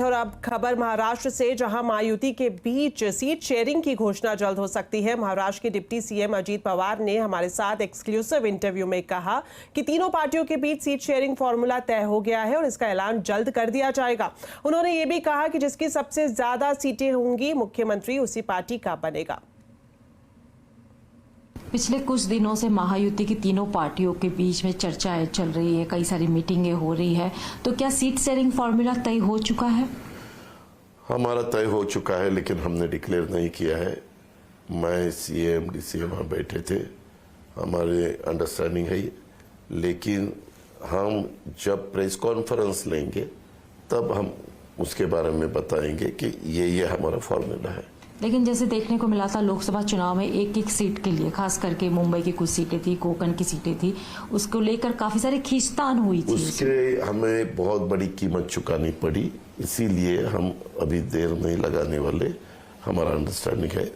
और अब खबर महाराष्ट्र से, जहां महायुति के बीच सीट शेयरिंग की घोषणा जल्द हो सकती है। महाराष्ट्र के डिप्टी सीएम अजीत पवार ने हमारे साथ एक्सक्लूसिव इंटरव्यू में कहा कि तीनों पार्टियों के बीच सीट शेयरिंग फॉर्मूला तय हो गया है और इसका ऐलान जल्द कर दिया जाएगा। उन्होंने ये भी कहा कि जिसकी सबसे ज्यादा सीटें होंगी, मुख्यमंत्री उसी पार्टी का बनेगा। पिछले कुछ दिनों से महायुति की तीनों पार्टियों के बीच में चर्चाएं चल रही है, कई सारी मीटिंगें हो रही है, तो क्या सीट शेयरिंग फॉर्मूला तय हो चुका है? हमारा तय हो चुका है, लेकिन हमने डिक्लेयर नहीं किया है। मैं सीएम डीसीएम वहाँ बैठे थे, हमारे अंडरस्टैंडिंग है ये, लेकिन हम जब प्रेस कॉन्फ्रेंस लेंगे तब हम उसके बारे में बताएंगे कि ये हमारा फॉर्मूला है। लेकिन जैसे देखने को मिला था लोकसभा चुनाव में एक एक सीट के लिए, खास करके मुंबई की कुछ सीटें थी, कोंकण की सीटें थी, उसको लेकर काफी सारी खींचतान हुई थी। उसके हमें बहुत बड़ी कीमत चुकानी पड़ी, इसीलिए हम अभी देर नहीं लगाने वाले, हमारा अंडरस्टैंडिंग है।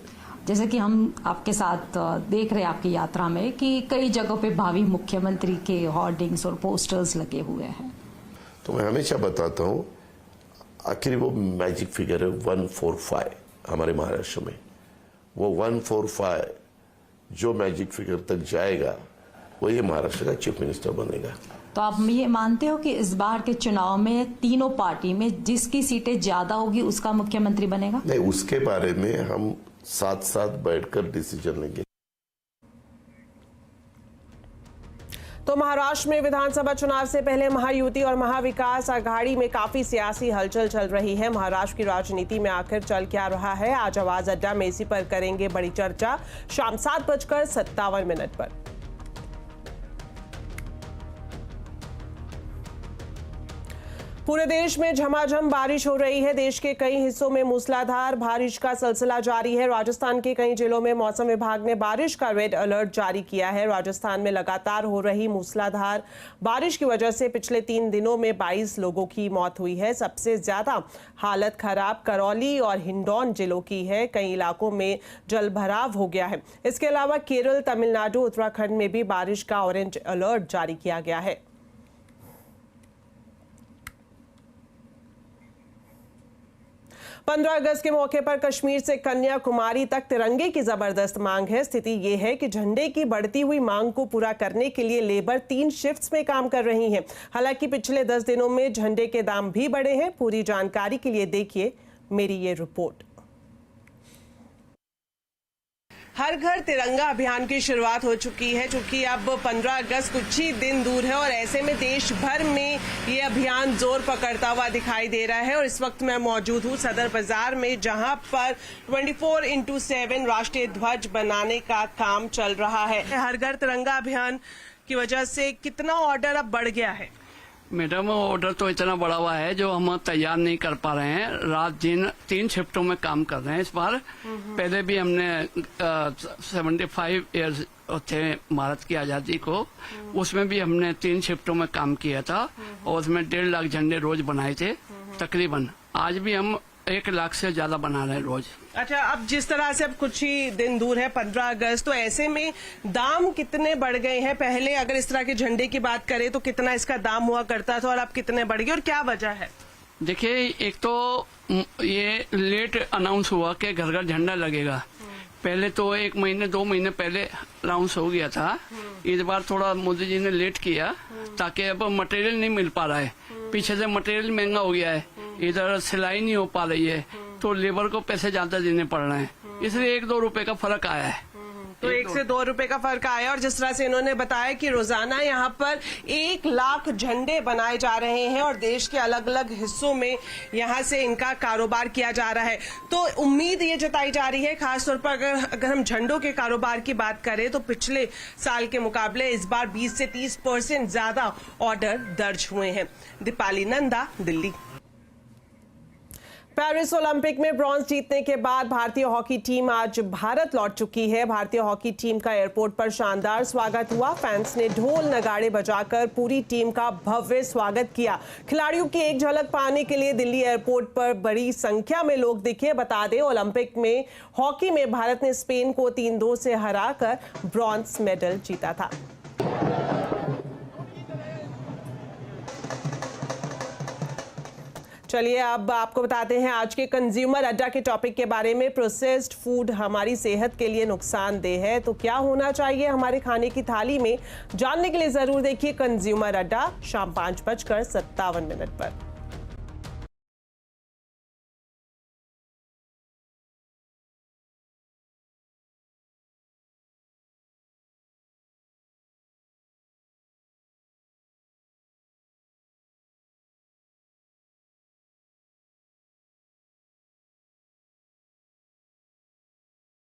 जैसे कि हम आपके साथ देख रहे हैं आपकी यात्रा में कि कई जगहों पे भावी मुख्यमंत्री के होर्डिंग्स और पोस्टर्स लगे हुए हैं। तो मैं हमेशा बताता हूँ, आखिर वो मैजिक फिगर है 145 हमारे महाराष्ट्र में, वो 145 जो मैजिक फिगर तक जाएगा वो ये महाराष्ट्र का चीफ मिनिस्टर बनेगा। तो आप ये मानते हो कि इस बार के चुनाव में तीनों पार्टी में जिसकी सीटें ज्यादा होगी उसका मुख्यमंत्री बनेगा? नहीं, उसके बारे में हम साथ साथ बैठकर डिसीजन लेंगे। तो महाराष्ट्र में विधानसभा चुनाव से पहले महायुति और महाविकास आघाड़ी में काफी सियासी हलचल चल रही है। महाराष्ट्र की राजनीति में आखिर चल क्या रहा है, आज आवाज अड्डा में इसी पर करेंगे बड़ी चर्चा, शाम 7:57 पर। पूरे देश में झमाझम बारिश हो रही है। देश के कई हिस्सों में मूसलाधार बारिश का सिलसिला जारी है। राजस्थान के कई जिलों में मौसम विभाग ने बारिश का रेड अलर्ट जारी किया है। राजस्थान में लगातार हो रही मूसलाधार बारिश की वजह से पिछले 3 दिनों में 22 लोगों की मौत हुई है। सबसे ज्यादा हालत खराब करौली और हिंडौन जिलों की है। कई इलाकों में जल भराव हो गया है। इसके अलावा केरल, तमिलनाडु, उत्तराखंड में भी बारिश का ऑरेंज अलर्ट जारी किया गया है। 15 अगस्त के मौके पर कश्मीर से कन्याकुमारी तक तिरंगे की जबरदस्त मांग है। स्थिति ये है कि झंडे की बढ़ती हुई मांग को पूरा करने के लिए लेबर 3 शिफ्ट्स में काम कर रही है। हालांकि पिछले 10 दिनों में झंडे के दाम भी बढ़े हैं। पूरी जानकारी के लिए देखिए मेरी ये रिपोर्ट। हर घर तिरंगा अभियान की शुरुआत हो चुकी है, क्योंकि अब 15 अगस्त कुछ ही दिन दूर है और ऐसे में देश भर में ये अभियान जोर पकड़ता हुआ दिखाई दे रहा है। और इस वक्त मैं मौजूद हूँ सदर बाजार में, जहां पर 24/7 राष्ट्रीय ध्वज बनाने का काम चल रहा है। हर घर तिरंगा अभियान की वजह से कितना ऑर्डर अब बढ़ गया है? मैडम, ऑर्डर तो इतना बड़ा हुआ है जो हम तैयार नहीं कर पा रहे हैं। रात दिन 3 शिफ्टों में काम कर रहे हैं इस बार। पहले भी हमने 75 ईयर्स थे भारत की आज़ादी को, उसमें भी हमने 3 शिफ्टों में काम किया था और उसमें 1.5 लाख झंडे रोज बनाए थे तकरीबन। आज भी हम 1 लाख से ज्यादा बना रहे हैं रोज। अच्छा, अब जिस तरह से अब कुछ ही दिन दूर है 15 अगस्त, तो ऐसे में दाम कितने बढ़ गए हैं? पहले अगर इस तरह के झंडे की बात करें तो कितना इसका दाम हुआ करता था और अब कितने बढ़ गए और क्या वजह है? देखिए, एक तो ये लेट अनाउंस हुआ कि घर घर झंडा लगेगा। पहले तो 1 महीने 2 महीने पहले अनाउंस हो गया था। इस बार थोड़ा मोदी जी ने लेट किया ताकि अब मटेरियल नहीं मिल पा रहा है। पीछे से मटेरियल महंगा हो गया है, इधर सिलाई नहीं हो पा रही है, तो लेबर को पैसे ज्यादा देने पड़ रहे हैं, इसलिए 1-2 रुपए का फर्क आया है। तो 1 से 2 रुपए का फर्क आया। और जिस तरह से इन्होंने बताया कि रोजाना यहाँ पर 1 लाख झंडे बनाए जा रहे हैं और देश के अलग अलग हिस्सों में यहाँ से इनका कारोबार किया जा रहा है, तो उम्मीद ये जताई जा रही है, खासतौर पर अगर हम झंडों के कारोबार की बात करें तो पिछले साल के मुकाबले इस बार 20 से 30% ज्यादा ऑर्डर दर्ज हुए हैं। दीपाली नंदा, दिल्ली। पेरिस ओलंपिक में ब्रॉन्ज जीतने के बाद भारतीय हॉकी टीम आज भारत लौट चुकी है। भारतीय हॉकी टीम का एयरपोर्ट पर शानदार स्वागत हुआ। फैंस ने ढोल नगाड़े बजाकर पूरी टीम का भव्य स्वागत किया। खिलाड़ियों की एक झलक पाने के लिए दिल्ली एयरपोर्ट पर बड़ी संख्या में लोग दिखे। बता दें, ओलंपिक में हॉकी में भारत ने स्पेन को 3-2 से हराकर ब्रॉन्ज मेडल जीता था। चलिए अब आपको बताते हैं आज के कंज्यूमर अड्डा के टॉपिक के बारे में। प्रोसेस्ड फूड हमारी सेहत के लिए नुकसानदेह है, तो क्या होना चाहिए हमारे खाने की थाली में, जानने के लिए जरूर देखिए कंज्यूमर अड्डा शाम 5:57 पर।